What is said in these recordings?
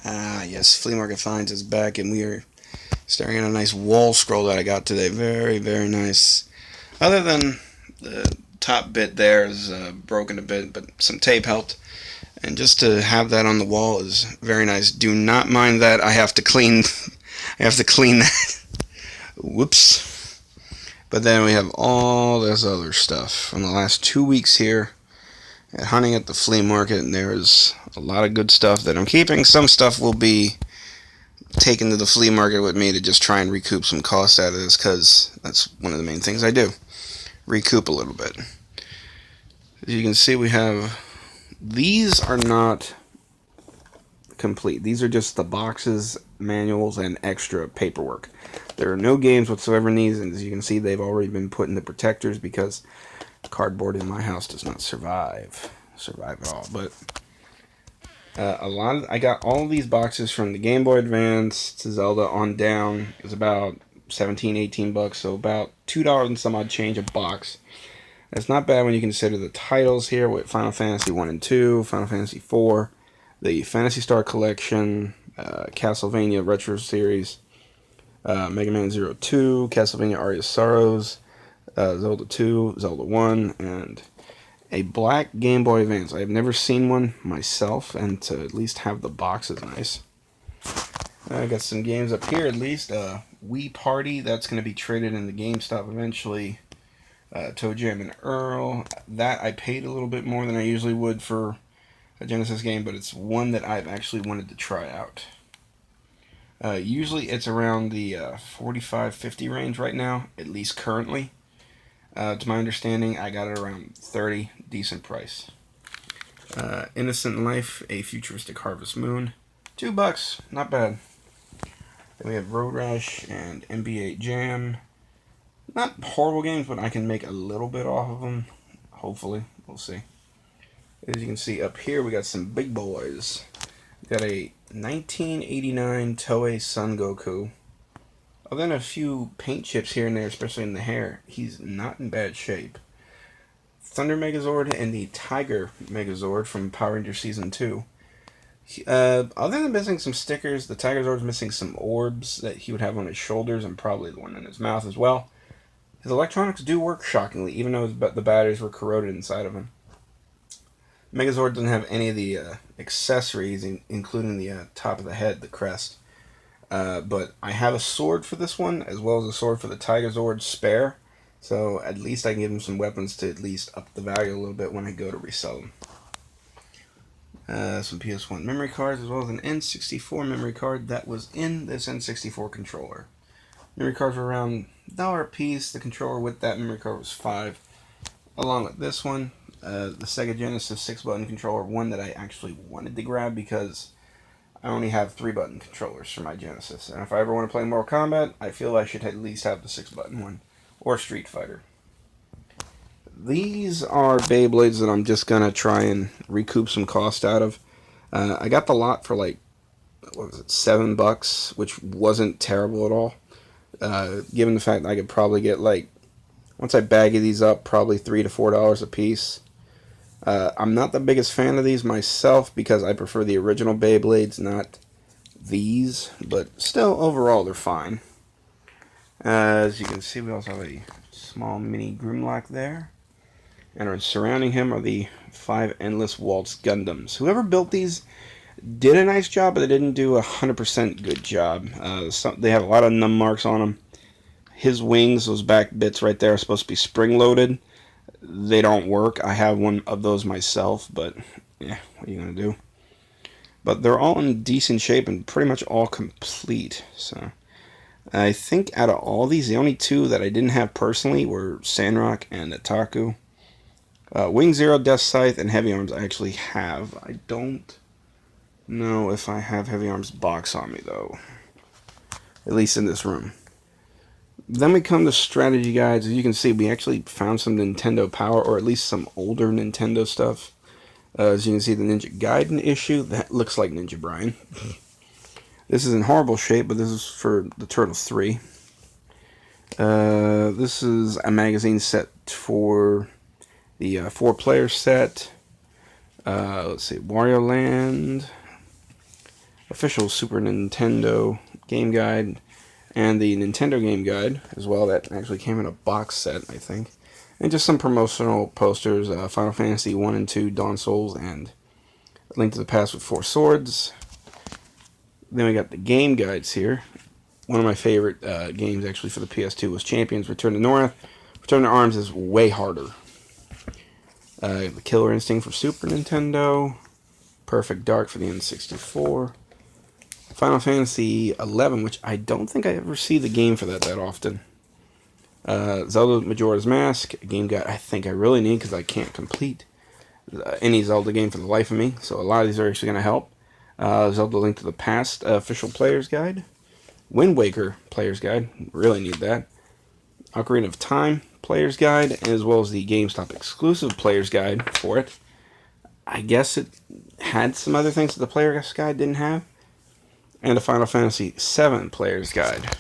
Ah, yes, Flea Market Finds is back, and we are staring at a nice wall scroll that I got today. Very, very nice. Other than the top bit there is broken a bit, but some tape helped. And just to have that on the wall is very nice. Do not mind that. I have to clean. I have to clean that. Whoops. But then we have all this other stuff from the last 2 weeks here at hunting at the flea market, and there's a lot of good stuff that I'm keeping. Some stuff will be taken to the flea market with me to just try and recoup some costs out of this, because that's one of the main things I do. Recoup a little bit. As you can see, we have, these are not complete. These are just the boxes, manuals, and extra paperwork. There are no games whatsoever in these, and as you can see, they've already been put into protectors because cardboard in my house does not survive at all. But I got all of these boxes from the Game Boy Advance to Zelda on down. It was about 17, 18 bucks, so about $2 and some odd change a box. That's not bad when you consider the titles here with Final Fantasy 1 and 2, Final Fantasy 4, the Phantasy Star Collection, Castlevania Retro Series, Mega Man 02, Castlevania Aria Sorrows, Zelda 2, Zelda 1, and a black Game Boy Advance. I have never seen one myself, and to at least have the box is nice. I got some games up here at least. Wii Party, that's going to be traded in the GameStop eventually. Toe Jam and Earl, that I paid a little bit more than I usually would for a Genesis game, but it's one that I've actually wanted to try out. Usually it's around the 45-50 range right now, at least currently. To my understanding, I got it around 30, decent price. Innocent Life, A Futuristic Harvest Moon, $2, not bad. Then we have Road Rash and NBA Jam. Not horrible games, but I can make a little bit off of them. Hopefully, we'll see. As you can see up here, we got some big boys. We got a 1989 Toei Son Goku. Other than a few paint chips here and there, especially in the hair, he's not in bad shape. Thunder Megazord and the Tiger Megazord from Power Rangers Season 2. Other than missing some stickers, the Tiger Zord's missing some orbs that he would have on his shoulders and probably the one in his mouth as well. His electronics do work shockingly, even though the batteries were corroded inside of him. Megazord doesn't have any of the accessories, including the top of the head, the crest. But I have a sword for this one, as well as a sword for the Tiger Zord spare. So at least I can give him some weapons to at least up the value a little bit when I go to resell them. Some PS1 memory cards, as well as an N64 memory card that was in this N64 controller. Memory cards were around $1 a piece. The controller with that memory card was $5. Along with this one, the Sega Genesis 6-button controller, one that I actually wanted to grab because I only have 3-button controllers for my Genesis. And if I ever want to play Mortal Kombat, I feel I should at least have the 6-button one. Or Street Fighter. These are Beyblades that I'm just going to try and recoup some cost out of. I got the lot for like, what was it, $7, which wasn't terrible at all. Given the fact that I could probably get, like, once I baggy these up, probably $3 to $4 a piece. I'm not the biggest fan of these myself because I prefer the original Beyblades, not these. But still, overall, they're fine. As you can see, we also have a small mini Grimlock there. And surrounding him are the 5 Endless Waltz Gundams. Whoever built these did a nice job, but they didn't do a 100% good job. They have a lot of num marks on them. His wings, those back bits right there, are supposed to be spring-loaded. They don't work. I have one of those myself, but yeah, what are you going to do? But they're all in decent shape and pretty much all complete. So I think out of all these, the only two that I didn't have personally were Sandrock and Ataku. Wing Zero, Death Scythe, and Heavy Arms I actually have. I don't know if I have Heavy Arms box on me, though. At least in this room. Then we come to strategy guides. As you can see, we actually found some Nintendo Power, or at least some older Nintendo stuff. As you can see, the Ninja Gaiden issue. That looks like Ninja Brian. This is in horrible shape, but this is for the Turtles 3. This is a magazine set for the 4-player set. Let's see, Wario Land. official Super Nintendo game guide, and the Nintendo game guide as well. That actually came in a box set, I think. And just some promotional posters, Final Fantasy 1 and 2, Dawn Souls, and Link to the Past with 4 Swords. Then we got the game guides here. One of my favorite games, actually, for the PS2 was Champions Return to North. Return to Arms is way harder. The Killer Instinct for Super Nintendo. Perfect Dark for the N64. Final Fantasy 11, which I don't think I ever see the game for that often. Zelda Majora's Mask, a game guide I think I really need because I can't complete any Zelda game for the life of me. So a lot of these are actually going to help. Zelda Link to the Past official player's guide. Wind Waker player's guide, really need that. Ocarina of Time player's guide, as well as the GameStop exclusive player's guide for it. I guess it had some other things that the player's guide didn't have. And a Final Fantasy VII player's guide.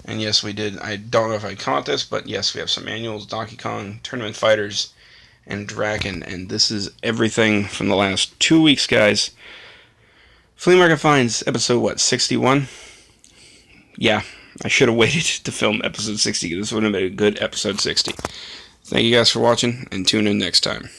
And yes, we did. I don't know if I caught this, but yes, we have some manuals, Donkey Kong, Tournament Fighters, and Dragon. And this is everything from the last 2 weeks, guys. Flea Market Finds, episode, 61? Yeah, I should have waited to film episode 60. This would have been a good episode 60. Thank you guys for watching, and tune in next time.